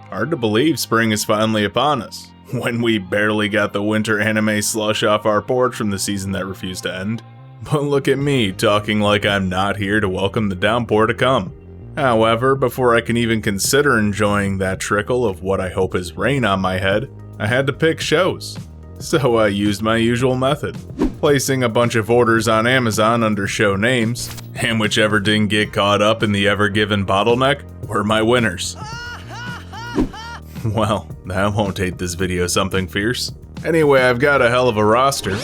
Hard to believe spring is finally upon us, when we barely got the winter anime slush off our porch from the season that refused to end. But look at me, talking like I'm not here to welcome the downpour to come. However, before I can even consider enjoying that trickle of what I hope is rain on my head, I had to pick shows. So I used my usual method, placing a bunch of orders on Amazon under show names, and whichever didn't get caught up in the ever-given bottleneck were my winners. Well, that won't take this video something fierce. Anyway, I've got a hell of a roster.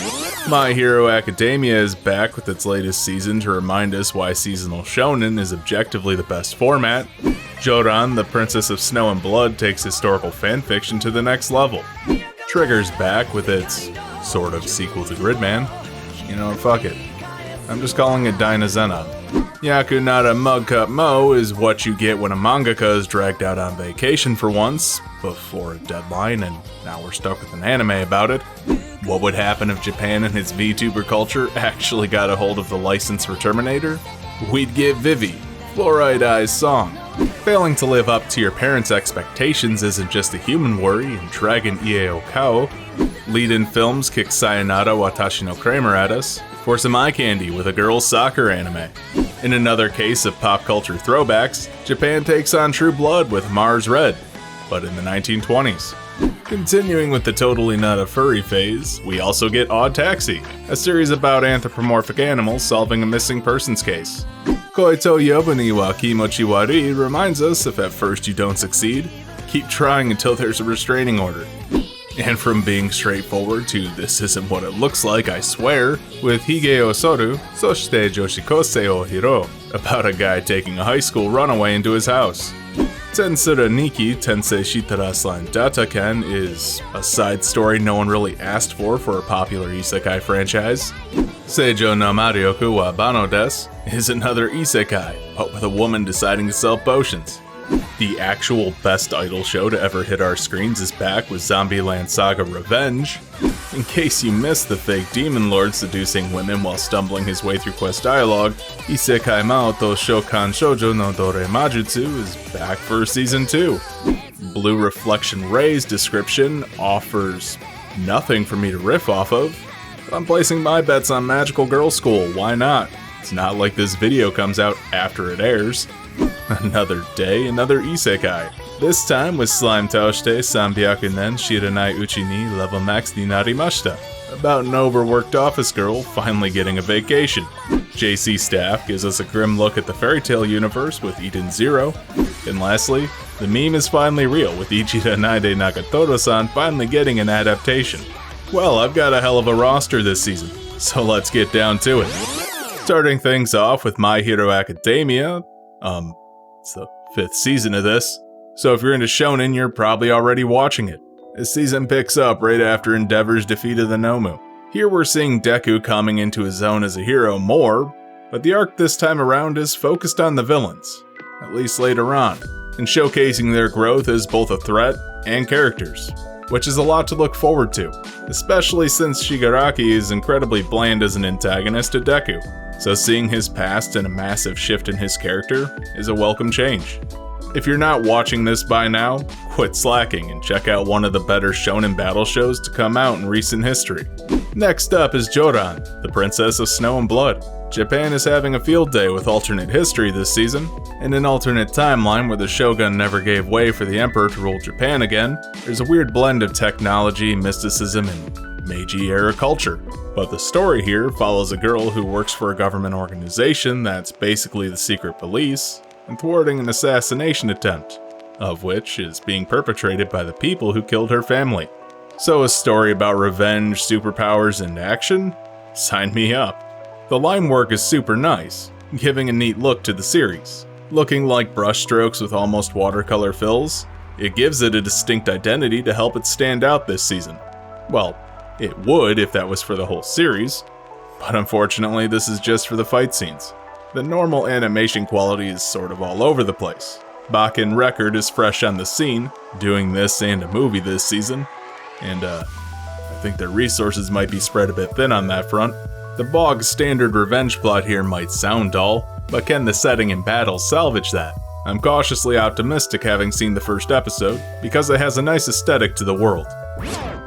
My Hero Academia is back with its latest season to remind us why seasonal shonen is objectively the best format. Joran, the Princess of Snow and Blood, takes historical fanfiction to the next level. Trigger's back with its sort of sequel to Gridman. You know, fuck it. I'm just calling it Dynazenon. Yakunara Mug Cup Mo is what you get when a mangaka is dragged out on vacation for once, before a deadline, and now we're stuck with an anime about it. What would happen if Japan and its VTuber culture actually got a hold of the license for Terminator? We'd get Vivy, Fluorite Eye's song. Failing to live up to your parents' expectations isn't just a human worry in Dragon Ieo Kao. Lead-in films kick Sayonara Watashi no Cramer at us for some eye candy with a girls' soccer anime. In another case of pop culture throwbacks, Japan takes on True Blood with Mars Red, but in the 1920s. Continuing with the totally not a furry phase, we also get Odd Taxi, a series about anthropomorphic animals solving a missing persons case. Koito Yobu ni wa Kimochi Warui reminds us if at first you don't succeed, keep trying until there's a restraining order. And from being straightforward to this isn't what it looks like, I swear, with Hige o Soru, Soshite Joshikousei o Hirou, about a guy taking a high school runaway into his house. Tensura Nikki, Tensei Shitara / Datta Ken is a side story no one really asked for a popular isekai franchise. Seijo no Maryoku wa Bannou desu is another isekai, but with a woman deciding to sell potions. The actual best idol show to ever hit our screens is back with Zombieland Saga Revenge. In case you missed the fake demon lord seducing women while stumbling his way through quest dialogue, Isekai Maoto Shokan Shoujo no Dore Majutsu is back for season 2. Blue Reflection Ray's description offers nothing for me to riff off of, but I'm placing my bets on Magical Girl School, why not? It's not like this video comes out after it airs. Another day, another isekai. This time with Slime Taoshite Sanbyakunen Shiranai Uchi ni level max ni narimashita. About an overworked office girl finally getting a vacation. JC Staff gives us a grim look at the fairy tale universe with Eden Zero. And lastly, the meme is finally real with Ichida Naide Nagatoro-san finally getting an adaptation. Well, I've got a hell of a roster this season, so let's get down to it. Starting things off with My Hero Academia. It's the 5th season of this, so if you're into shonen, you're probably already watching it. This season picks up right after Endeavor's defeat of the Nomu. Here we're seeing Deku coming into his own as a hero more, but the arc this time around is focused on the villains, at least later on, and showcasing their growth as both a threat and characters, which is a lot to look forward to, especially since Shigaraki is incredibly bland as an antagonist to Deku. So seeing his past and a massive shift in his character is a welcome change. If you're not watching this by now, quit slacking and check out one of the better shonen battle shows to come out in recent history. Next up is Joran, the Princess of Snow and Blood. Japan is having a field day with alternate history this season. In an alternate timeline where the shogun never gave way for the emperor to rule Japan again, there's a weird blend of technology, mysticism, and Meiji-era culture. But the story here follows a girl who works for a government organization that's basically the secret police, and thwarting an assassination attempt, of which is being perpetrated by the people who killed her family. So a story about revenge, superpowers, and action? Sign me up. The line work is super nice, giving a neat look to the series. Looking like brushstrokes with almost watercolor fills, it gives it a distinct identity to help it stand out this season. Well, it would if that was for the whole series, but unfortunately this is just for the fight scenes. The normal animation quality is sort of all over the place. Bakken Record is fresh on the scene, doing this and a movie this season, and I think their resources might be spread a bit thin on that front. The bog standard revenge plot here might sound dull, but can the setting and battle salvage that? I'm cautiously optimistic having seen the first episode, because it has a nice aesthetic to the world.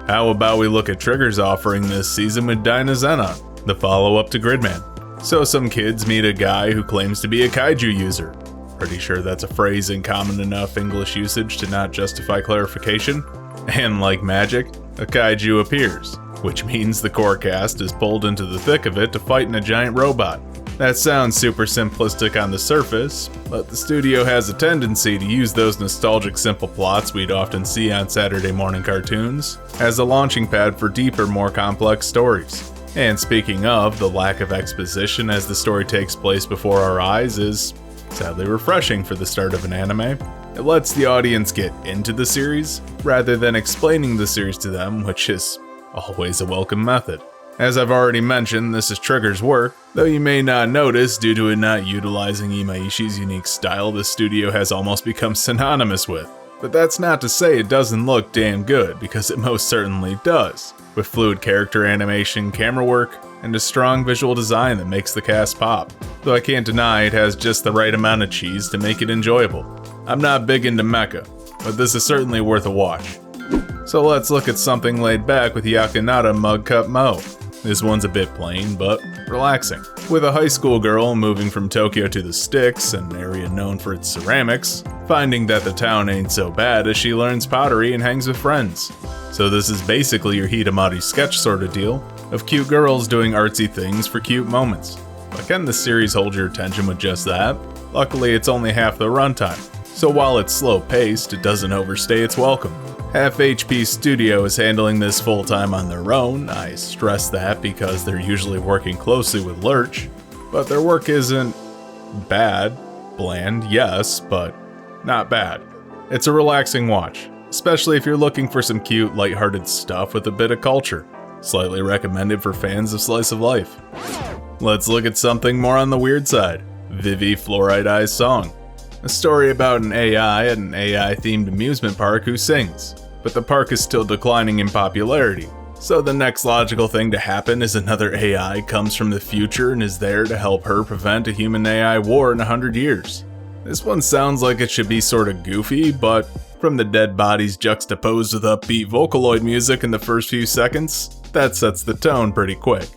How about we look at Trigger's offering this season with Dynazenon, the follow-up to Gridman. So some kids meet a guy who claims to be a kaiju user. Pretty sure that's a phrase in common enough English usage to not justify clarification. And like magic, a kaiju appears, which means the core cast is pulled into the thick of it to fight in a giant robot. That sounds super simplistic on the surface, but the studio has a tendency to use those nostalgic simple plots we'd often see on Saturday morning cartoons as a launching pad for deeper, more complex stories. And speaking of, the lack of exposition as the story takes place before our eyes is sadly refreshing for the start of an anime. It lets the audience get into the series, rather than explaining the series to them, which is always a welcome method. As I've already mentioned, this is Trigger's work, though you may not notice due to it not utilizing Imaishi's unique style the studio has almost become synonymous with. But that's not to say it doesn't look damn good, because it most certainly does, with fluid character animation, camera work, and a strong visual design that makes the cast pop. Though I can't deny it has just the right amount of cheese to make it enjoyable. I'm not big into mecha, but this is certainly worth a watch. So let's look at something laid back with Yakunara Mug Cup Mo. This one's a bit plain, but relaxing. With a high school girl moving from Tokyo to the Sticks, an area known for its ceramics, finding that the town ain't so bad as she learns pottery and hangs with friends. So this is basically your Hidamari sketch sort of deal, of cute girls doing artsy things for cute moments. But can the series hold your attention with just that? Luckily it's only half the runtime, so while it's slow paced, it doesn't overstay its welcome. Half HP Studio is handling this full-time on their own. I stress that because they're usually working closely with Lurch, but their work isn't bad. Bland, yes, but not bad. It's a relaxing watch, especially if you're looking for some cute, lighthearted stuff with a bit of culture. Slightly recommended for fans of slice of life. Let's look at something more on the weird side. Vivy Fluorite Eye's Song. A story about an AI at an AI-themed amusement park who sings, but the park is still declining in popularity. So the next logical thing to happen is another AI comes from the future and is there to help her prevent a human-AI war in 100 years. This one sounds like it should be sorta goofy, but from the dead bodies juxtaposed with upbeat Vocaloid music in the first few seconds, that sets the tone pretty quick.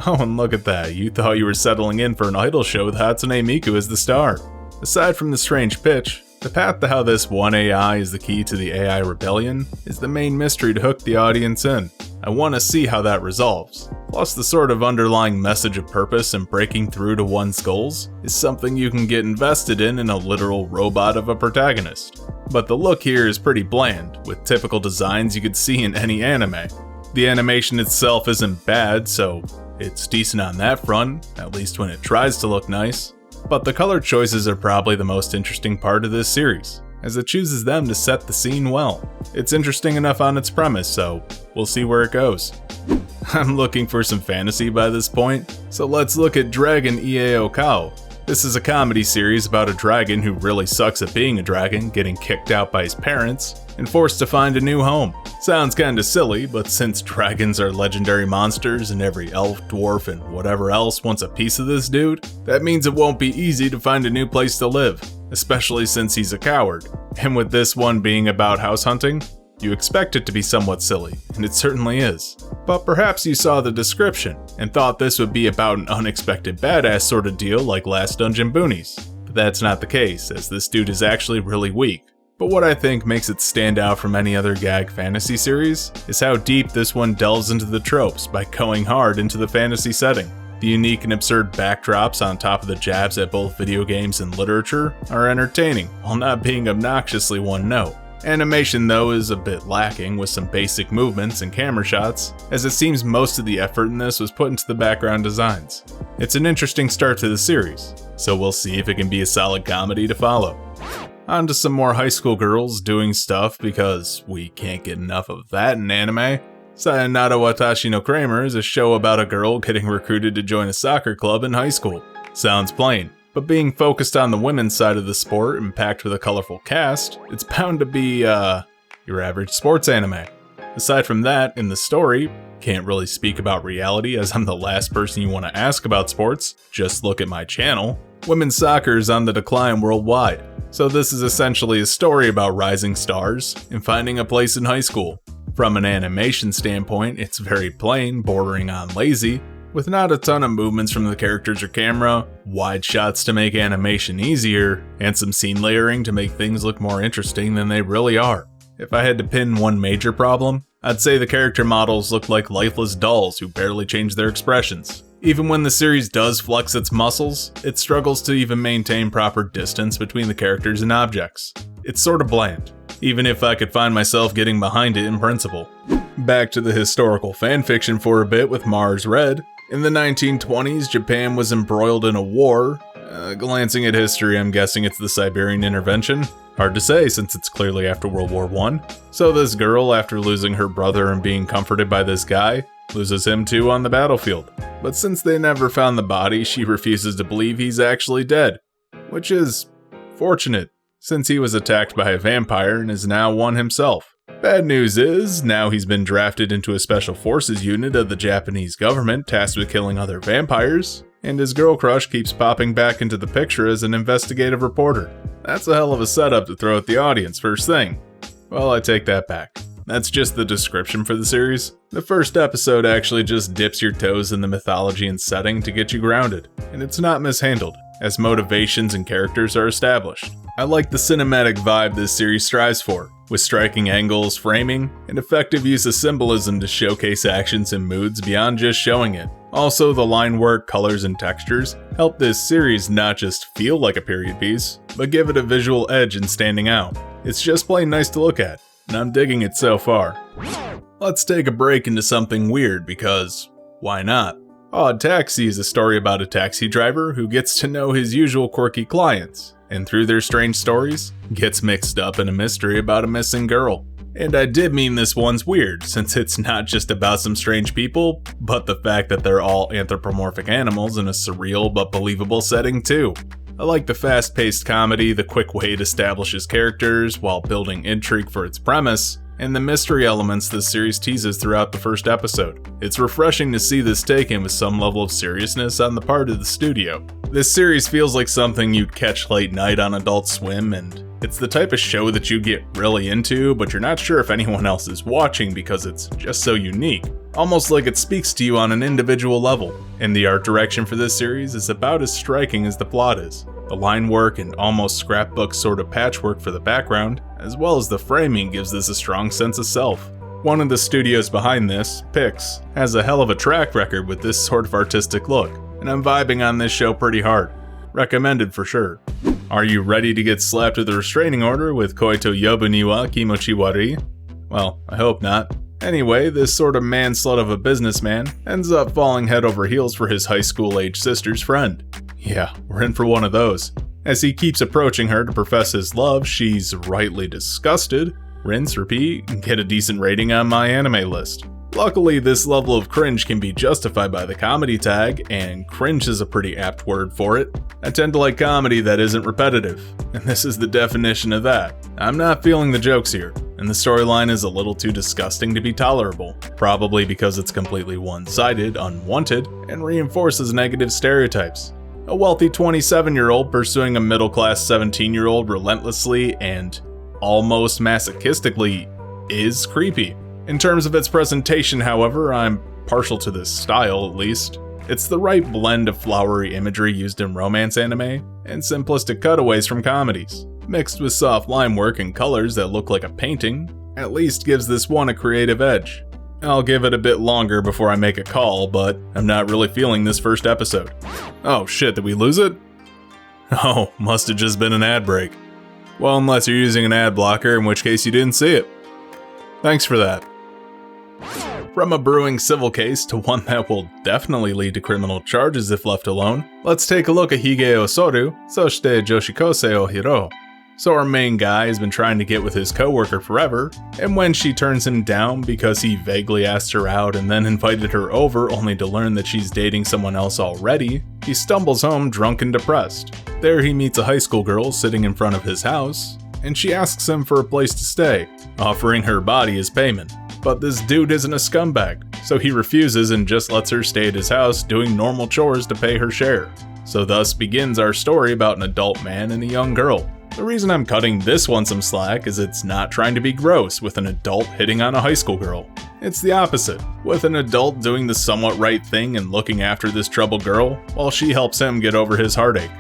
Oh, and look at that, you thought you were settling in for an idol show with Hatsune Miku as the star. Aside from the strange pitch, the path to how this one AI is the key to the AI rebellion is the main mystery to hook the audience in. I want to see how that resolves. Plus the sort of underlying message of purpose and breaking through to one's goals is something you can get invested in a literal robot of a protagonist. But the look here is pretty bland, with typical designs you could see in any anime. The animation itself isn't bad, so it's decent on that front, at least when it tries to look nice. But the color choices are probably the most interesting part of this series, as it chooses them to set the scene well. It's interesting enough on its premise, so we'll see where it goes. I'm looking for some fantasy by this point, so let's look at Dragon Ieo Kao. This is a comedy series about a dragon who really sucks at being a dragon, getting kicked out by his parents, and forced to find a new home. Sounds kinda silly, but since dragons are legendary monsters and every elf, dwarf, and whatever else wants a piece of this dude, that means it won't be easy to find a new place to live, especially since he's a coward. And with this one being about house hunting, you expect it to be somewhat silly, and it certainly is. But perhaps you saw the description and thought this would be about an unexpected badass sort of deal like Last Dungeon Boonies. But that's not the case, as this dude is actually really weak. But what I think makes it stand out from any other gag fantasy series is how deep this one delves into the tropes by going hard into the fantasy setting. The unique and absurd backdrops on top of the jabs at both video games and literature are entertaining, while not being obnoxiously one note. Animation though is a bit lacking with some basic movements and camera shots, as it seems most of the effort in this was put into the background designs. It's an interesting start to the series, so we'll see if it can be a solid comedy to follow. On to some more high school girls doing stuff because we can't get enough of that in anime. Sayonara Watashi no Cramer is a show about a girl getting recruited to join a soccer club in high school. Sounds plain, but being focused on the women's side of the sport and packed with a colorful cast, it's bound to be, your average sports anime. Aside from that, in the story, can't really speak about reality as I'm the last person you want to ask about sports, just look at my channel. Women's soccer is on the decline worldwide, so this is essentially a story about rising stars and finding a place in high school. From an animation standpoint, it's very plain, bordering on lazy, with not a ton of movements from the characters or camera, wide shots to make animation easier, and some scene layering to make things look more interesting than they really are. If I had to pin one major problem, I'd say the character models look like lifeless dolls who barely change their expressions. Even when the series does flex its muscles, it struggles to even maintain proper distance between the characters and objects. It's sort of bland, even if I could find myself getting behind it in principle. Back to the historical fanfiction for a bit with Mars Red. In the 1920s, Japan was embroiled in a war. Glancing at history, I'm guessing it's the Siberian intervention. Hard to say since it's clearly after World War I. So this girl, after losing her brother and being comforted by this guy, loses him too on the battlefield. But since they never found the body, she refuses to believe he's actually dead. Which is fortunate, since he was attacked by a vampire and is now one himself. Bad news is, now he's been drafted into a special forces unit of the Japanese government tasked with killing other vampires, and his girl crush keeps popping back into the picture as an investigative reporter. That's a hell of a setup to throw at the audience first thing. Well, I take that back. That's just the description for the series. The first episode actually just dips your toes in the mythology and setting to get you grounded, and it's not mishandled, as motivations and characters are established. I like the cinematic vibe this series strives for, with striking angles, framing, and effective use of symbolism to showcase actions and moods beyond just showing it. Also, the line work, colors, and textures help this series not just feel like a period piece, but give it a visual edge in standing out. It's just plain nice to look at, and I'm digging it so far. Let's take a break into something weird because, why not? Odd Taxi is a story about a taxi driver who gets to know his usual quirky clients, and through their strange stories, gets mixed up in a mystery about a missing girl. And I did mean this one's weird, since it's not just about some strange people, but the fact that they're all anthropomorphic animals in a surreal but believable setting too. I like the fast-paced comedy, the quick way it establishes characters while building intrigue for its premise, and the mystery elements this series teases throughout the first episode. It's refreshing to see this taken with some level of seriousness on the part of the studio. This series feels like something you'd catch late night on Adult Swim, and it's the type of show that you get really into, but you're not sure if anyone else is watching because it's just so unique. Almost like it speaks to you on an individual level. And the art direction for this series is about as striking as the plot is. The line work and almost scrapbook sort of patchwork for the background, as well as the framing, gives this a strong sense of self. One of the studios behind this, Pix, has a hell of a track record with this sort of artistic look, and I'm vibing on this show pretty hard. Recommended for sure. Are you ready to get slapped with a restraining order with Koito Yobu ni wa Kimochi Warui? Well, I hope not. Anyway, this sort of man-slut of a businessman ends up falling head over heels for his high school-age sister's friend. Yeah, we're in for one of those. As he keeps approaching her to profess his love, she's rightly disgusted. Rinse, repeat, and get a decent rating on my anime list. Luckily, this level of cringe can be justified by the comedy tag, and cringe is a pretty apt word for it. I tend to like comedy that isn't repetitive, and this is the definition of that. I'm not feeling the jokes here, and the storyline is a little too disgusting to be tolerable, probably because it's completely one-sided, unwanted, and reinforces negative stereotypes. A wealthy 27-year-old pursuing a middle-class 17-year-old relentlessly and almost masochistically is creepy. In terms of its presentation, however, I'm partial to this style at least. It's the right blend of flowery imagery used in romance anime and simplistic cutaways from comedies, mixed with soft line work and colors that look like a painting, at least gives this one a creative edge. I'll give it a bit longer before I make a call, but I'm not really feeling this first episode. Oh shit, did we lose it? Oh, must have just been an ad break. Well, unless you're using an ad blocker, in which case you didn't see it. Thanks for that. From a brewing civil case to one that will definitely lead to criminal charges if left alone, let's take a look at Hige o Soru, Soshite Joshikousei o Hirou. So our main guy has been trying to get with his coworker forever, and when she turns him down because he vaguely asked her out and then invited her over only to learn that she's dating someone else already, he stumbles home drunk and depressed. There he meets a high school girl sitting in front of his house, and she asks him for a place to stay, offering her body as payment. But this dude isn't a scumbag, so he refuses and just lets her stay at his house doing normal chores to pay her share. So thus begins our story about an adult man and a young girl. The reason I'm cutting this one some slack is it's not trying to be gross with an adult hitting on a high school girl. It's the opposite, with an adult doing the somewhat right thing and looking after this troubled girl while she helps him get over his heartache.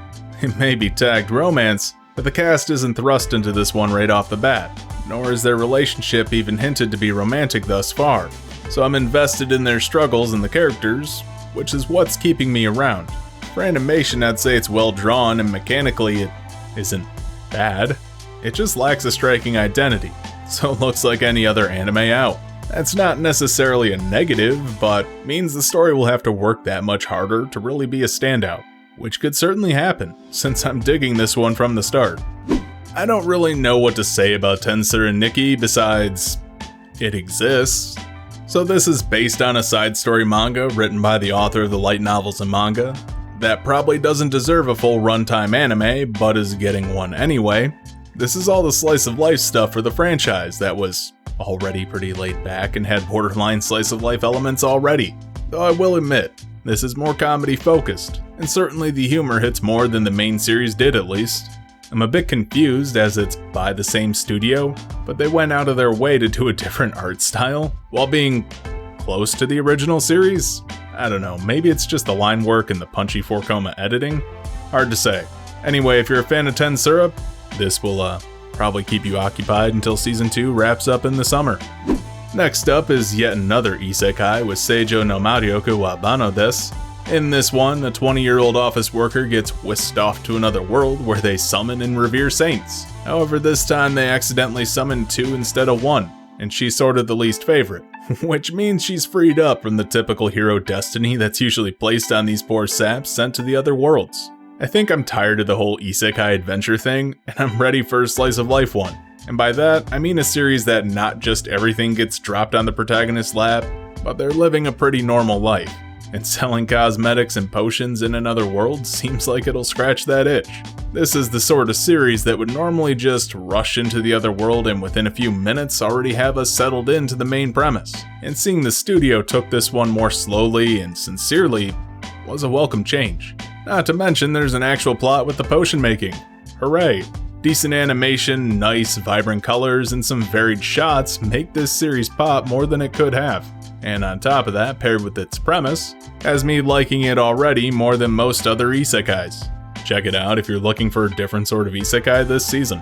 It may be tagged romance, but the cast isn't thrust into this one right off the bat, nor is their relationship even hinted to be romantic thus far. So I'm invested in their struggles and the characters, which is what's keeping me around. For animation, I'd say it's well drawn and mechanically it isn't bad. It just lacks a striking identity, so it looks like any other anime out. That's not necessarily a negative, but means the story will have to work that much harder to really be a standout, which could certainly happen, since I'm digging this one from the start. I don't really know what to say about Tensura and Nikki besides it exists. So this is based on a side story manga written by the author of the light novels and manga. That probably doesn't deserve a full runtime anime, but is getting one anyway. This is all the slice of life stuff for the franchise that was already pretty laid back and had borderline slice of life elements already. Though I will admit, this is more comedy focused, and certainly the humor hits more than the main series did at least. I'm a bit confused as it's by the same studio, but they went out of their way to do a different art style while being close to the original series. I don't know, maybe it's just the line work and the punchy 4-coma editing? Hard to say. Anyway, if you're a fan of Tensura, this will probably keep you occupied until season 2 wraps up in the summer. Next up is yet another isekai with Seijo no Maryoku wa Bannou desu. In this one, a 20-year-old office worker gets whisked off to another world where they summon and revere saints. However, this time they accidentally summoned 2 instead of 1, and she's sort of the least favorite. Which means she's freed up from the typical hero destiny that's usually placed on these poor saps sent to the other worlds. I think I'm tired of the whole isekai adventure thing, and I'm ready for a slice of life one. And by that, I mean a series that not just everything gets dropped on the protagonist's lap, but they're living a pretty normal life. And selling cosmetics and potions in another world seems like it'll scratch that itch. This is the sort of series that would normally just rush into the other world and within a few minutes already have us settled into the main premise. And seeing the studio took this one more slowly and sincerely was a welcome change. Not to mention there's an actual plot with the potion making. Hooray! Decent animation, nice, vibrant colors, and some varied shots make this series pop more than it could have. And on top of that, paired with its premise, has me liking it already more than most other isekais. Check it out if you're looking for a different sort of isekai this season.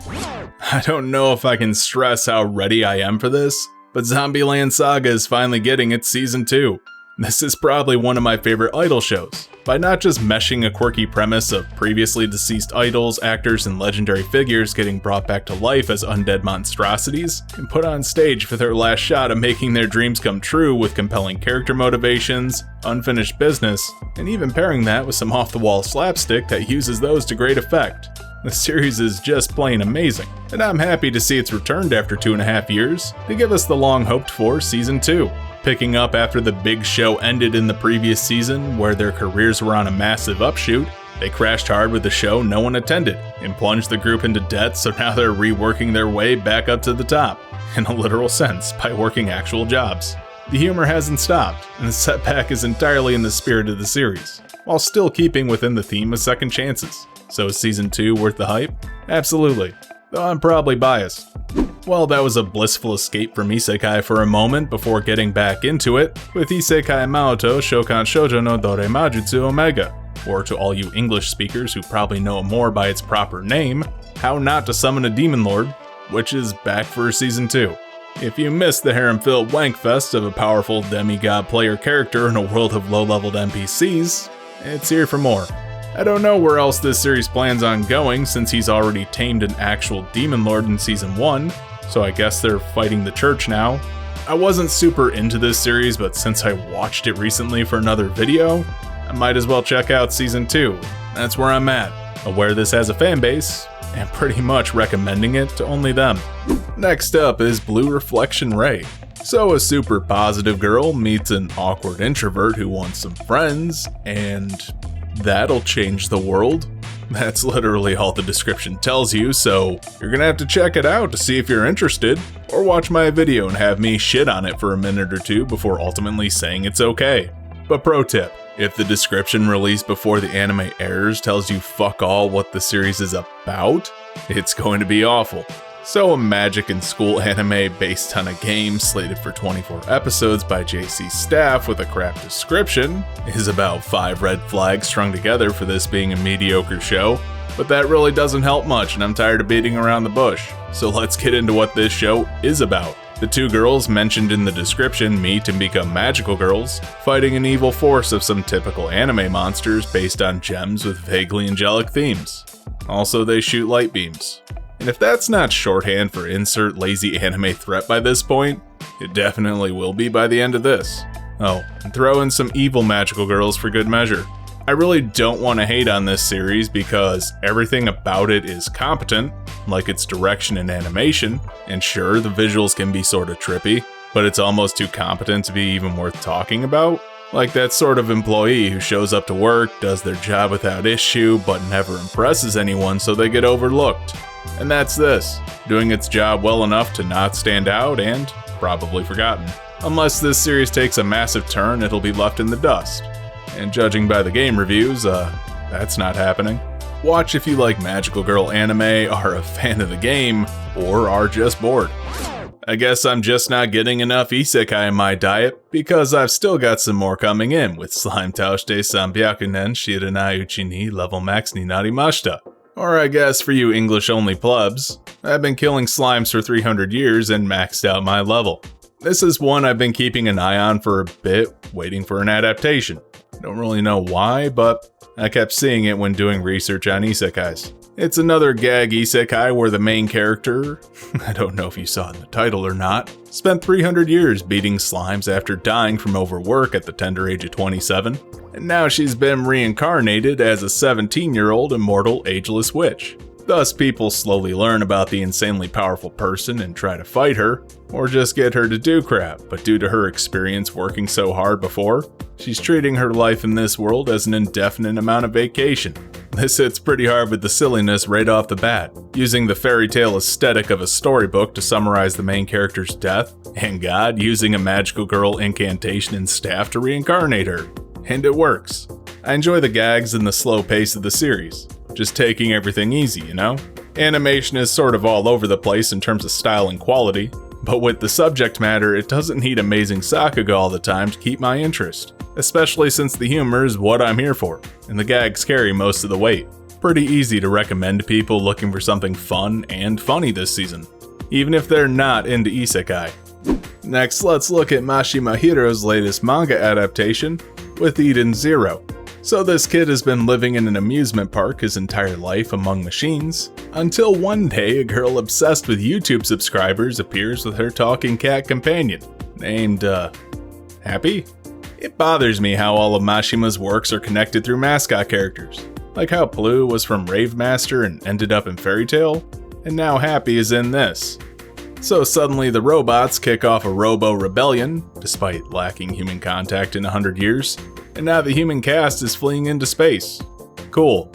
I don't know if I can stress how ready I am for this, but Zombieland Saga is finally getting its season 2. This is probably one of my favorite idol shows, by not just meshing a quirky premise of previously deceased idols, actors, and legendary figures getting brought back to life as undead monstrosities, and put on stage for their last shot of making their dreams come true with compelling character motivations, unfinished business, and even pairing that with some off-the-wall slapstick that uses those to great effect. The series is just plain amazing, and I'm happy to see it's returned after 2.5 years to give us the long hoped for season 2. Picking up after the big show ended in the previous season where their careers were on a massive upshoot, they crashed hard with the show no one attended and plunged the group into debt, so now they're reworking their way back up to the top, in a literal sense, by working actual jobs. The humor hasn't stopped, and the setback is entirely in the spirit of the series, while still keeping within the theme of second chances. So is season 2 worth the hype? Absolutely, though I'm probably biased. Well, that was a blissful escape from isekai for a moment before getting back into it with Isekai Maoto Shokan Shoujo no Dore Majutsu Omega, or to all you English speakers who probably know it more by its proper name, How Not to Summon a Demon Lord, which is back for season 2. If you missed the harem-filled wankfest of a powerful demigod player character in a world of low-leveled NPCs, it's here for more. I don't know where else this series plans on going since he's already tamed an actual demon lord in season 1, so I guess they're fighting the church now. I wasn't super into this series, but since I watched it recently for another video, I might as well check out season 2. That's where I'm at, aware this has a fan base, and pretty much recommending it to only them. Next up is Blue Reflection Ray. So a super positive girl meets an awkward introvert who wants some friends, and that'll change the world. That's literally all the description tells you, so you're gonna have to check it out to see if you're interested, or watch my video and have me shit on it for a minute or two before ultimately saying it's okay. But pro tip, if the description released before the anime airs tells you fuck all what the series is about, it's going to be awful. So a magic and school anime based on a game slated for 24 episodes by JC's staff with a crap description is about 5 red flags strung together for this being a mediocre show, but that really doesn't help much and I'm tired of beating around the bush. So let's get into what this show is about. The 2 girls mentioned in the description meet and become magical girls, fighting an evil force of some typical anime monsters based on gems with vaguely angelic themes. Also, they shoot light beams. And if that's not shorthand for insert lazy anime threat by this point, it definitely will be by the end of this. Oh, and throw in some evil magical girls for good measure. I really don't want to hate on this series because everything about it is competent, like its direction and animation, and sure, the visuals can be sorta trippy, but it's almost too competent to be even worth talking about. Like that sort of employee who shows up to work, does their job without issue, but never impresses anyone so they get overlooked. And that's this, doing its job well enough to not stand out and probably forgotten. Unless this series takes a massive turn, it'll be left in the dust. And judging by the game reviews, that's not happening. Watch if you like magical girl anime, are a fan of the game, or are just bored. I guess I'm just not getting enough isekai in my diet, because I've still got some more coming in with Slime Taoshite Sanbyaku nen Shiranai Uchi ni level max ni narimashita. Or I guess for you English-only plebs, I've been killing slimes for 300 years and maxed out my level. This is one I've been keeping an eye on for a bit, waiting for an adaptation. I don't really know why, but I kept seeing it when doing research on isekais. It's another gag isekai where the main character, I don't know if you saw in the title or not, spent 300 years beating slimes after dying from overwork at the tender age of 27. And now she's been reincarnated as a 17-year-old immortal ageless witch. Thus, people slowly learn about the insanely powerful person and try to fight her, or just get her to do crap, but due to her experience working so hard before, she's treating her life in this world as an indefinite amount of vacation. This hits pretty hard with the silliness right off the bat, using the fairy tale aesthetic of a storybook to summarize the main character's death, and God using a magical girl incantation and staff to reincarnate her. And it works. I enjoy the gags and the slow pace of the series. Just taking everything easy, you know? Animation is sort of all over the place in terms of style and quality, but with the subject matter, it doesn't need amazing Saga all the time to keep my interest. Especially since the humor is what I'm here for, and the gags carry most of the weight. Pretty easy to recommend to people looking for something fun and funny this season, even if they're not into isekai. Next, let's look at Mashima Hiro's latest manga adaptation, with Eden Zero. So this kid has been living in an amusement park his entire life among machines, until one day a girl obsessed with YouTube subscribers appears with her talking cat companion, named, Happy? It bothers me how all of Mashima's works are connected through mascot characters, like how Blue was from Rave Master and ended up in Fairy Tail, and now Happy is in this. So suddenly the robots kick off a robo-rebellion, despite lacking human contact in 100 years, and now the human cast is fleeing into space. Cool.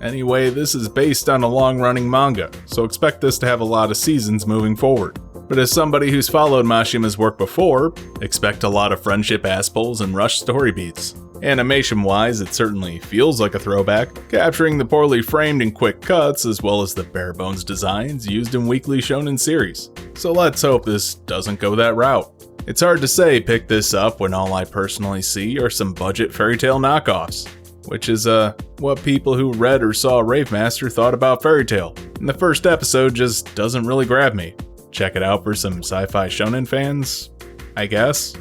Anyway, this is based on a long-running manga, so expect this to have a lot of seasons moving forward. But as somebody who's followed Mashima's work before, expect a lot of friendship ass-pulls and rushed story beats. Animation-wise, it certainly feels like a throwback, capturing the poorly framed and quick cuts as well as the bare-bones designs used in weekly shonen series. So let's hope this doesn't go that route. It's hard to say pick this up when all I personally see are some budget fairy tale knockoffs, which is what people who read or saw Rave Master thought about Fairy Tail, and the first episode just doesn't really grab me. Check it out for some sci-fi shonen fans, I guess.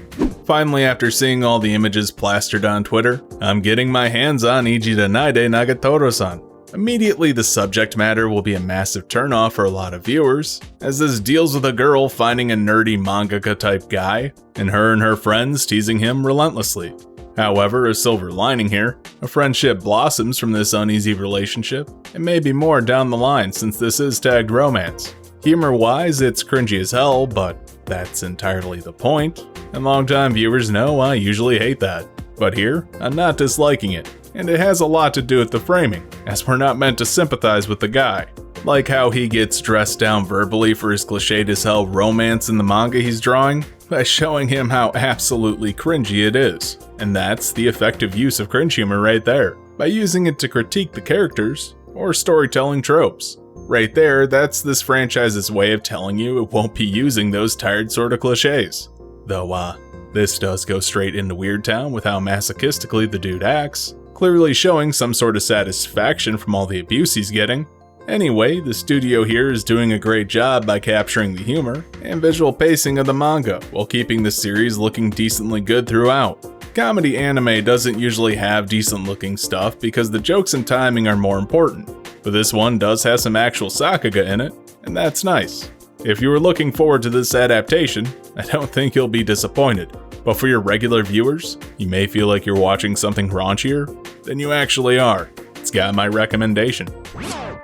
Finally, after seeing all the images plastered on Twitter, I'm getting my hands on Ijidanaide Nagatoro-san. Immediately, the subject matter will be a massive turnoff for a lot of viewers, as this deals with a girl finding a nerdy mangaka-type guy, and her friends teasing him relentlessly. However, a silver lining here, a friendship blossoms from this uneasy relationship, and maybe more down the line since this is tagged romance. Humor-wise, it's cringy as hell, but that's entirely the point, and longtime viewers know I usually hate that. But here, I'm not disliking it, and it has a lot to do with the framing, as we're not meant to sympathize with the guy. Like how he gets dressed down verbally for his cliched as hell romance in the manga he's drawing, by showing him how absolutely cringy it is. And that's the effective use of cringe humor right there, by using it to critique the characters or storytelling tropes. Right there, that's this franchise's way of telling you it won't be using those tired sort of cliches. Though, this does go straight into Weird Town with how masochistically the dude acts, clearly showing some sort of satisfaction from all the abuse he's getting. Anyway, the studio here is doing a great job by capturing the humor and visual pacing of the manga, while keeping the series looking decently good throughout. Comedy anime doesn't usually have decent looking stuff because the jokes and timing are more important, but this one does have some actual Saga in it, and that's nice. If you were looking forward to this adaptation, I don't think you'll be disappointed, but for your regular viewers, you may feel like you're watching something raunchier than you actually are. It's got my recommendation.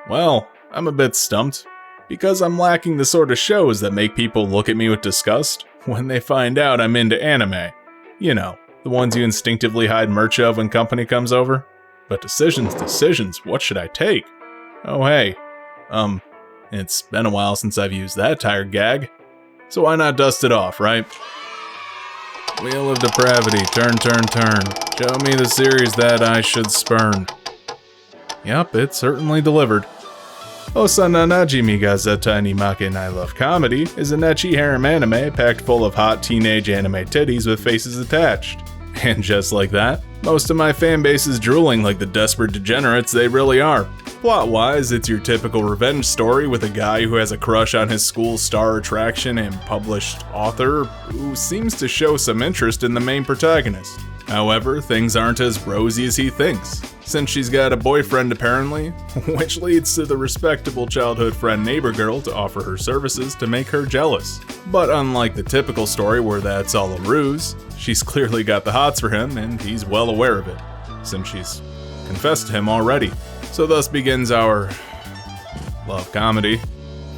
Well, I'm a bit stumped, because I'm lacking the sort of shows that make people look at me with disgust when they find out I'm into anime. You know, the ones you instinctively hide merch of when company comes over. But decisions, what should I take? Oh hey, it's been a while since I've used that tired gag, so why not dust it off, right? Wheel of depravity, turn. Show me the series that I should spurn. Yep, it certainly delivered. Osana Najimi ga Zettai ni Make I Love Comedy is an ecchi harem anime packed full of hot teenage anime titties with faces attached. And just like that, most of my fanbase is drooling like the desperate degenerates they really are. Plot-wise, it's your typical revenge story with a guy who has a crush on his school's star attraction and published author who seems to show some interest in the main protagonist. However, things aren't as rosy as he thinks, since she's got a boyfriend apparently, which leads to the respectable childhood friend neighbor girl to offer her services to make her jealous. But unlike the typical story where that's all a ruse, she's clearly got the hots for him and he's well aware of it, since she's confessed to him already. So thus begins our love comedy.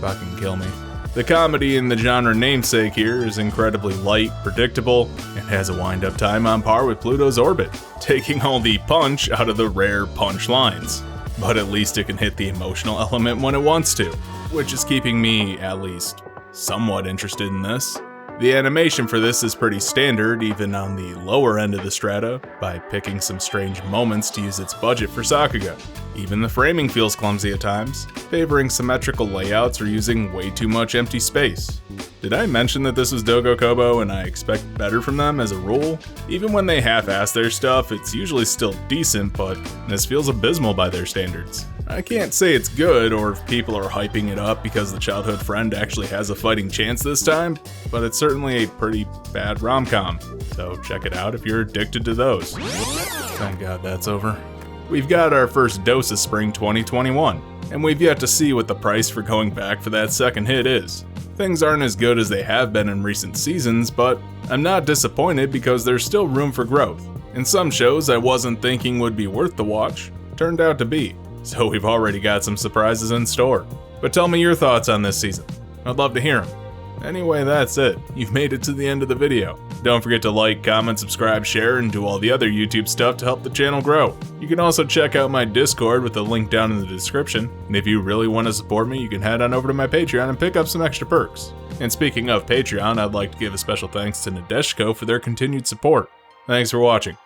Fucking kill me. The comedy in the genre namesake here is incredibly light, predictable, and has a wind-up time on par with Pluto's orbit, taking all the punch out of the rare punch lines. But at least it can hit the emotional element when it wants to, which is keeping me, at least, somewhat interested in this. The animation for this is pretty standard, even on the lower end of the strata, by picking some strange moments to use its budget for Sakuga. Even the framing feels clumsy at times, favoring symmetrical layouts or using way too much empty space. Did I mention that this was Dogo Kobo and I expect better from them as a rule? Even when they half-ass their stuff, it's usually still decent, but this feels abysmal by their standards. I can't say it's good or if people are hyping it up because the childhood friend actually has a fighting chance this time, but it's certainly a pretty bad rom-com, so check it out if you're addicted to those. Thank God that's over. We've got our first dose of spring 2021, and we've yet to see what the price for going back for that second hit is. Things aren't as good as they have been in recent seasons, but I'm not disappointed because there's still room for growth. And some shows I wasn't thinking would be worth the watch turned out to be, so we've already got some surprises in store. But tell me your thoughts on this season. I'd love to hear them. Anyway, that's it. You've made it to the end of the video. Don't forget to like, comment, subscribe, share, and do all the other YouTube stuff to help the channel grow. You can also check out my Discord with a link down in the description, and if you really want to support me, you can head on over to my Patreon and pick up some extra perks. And speaking of Patreon, I'd like to give a special thanks to Nadeshiko for their continued support. Thanks for watching.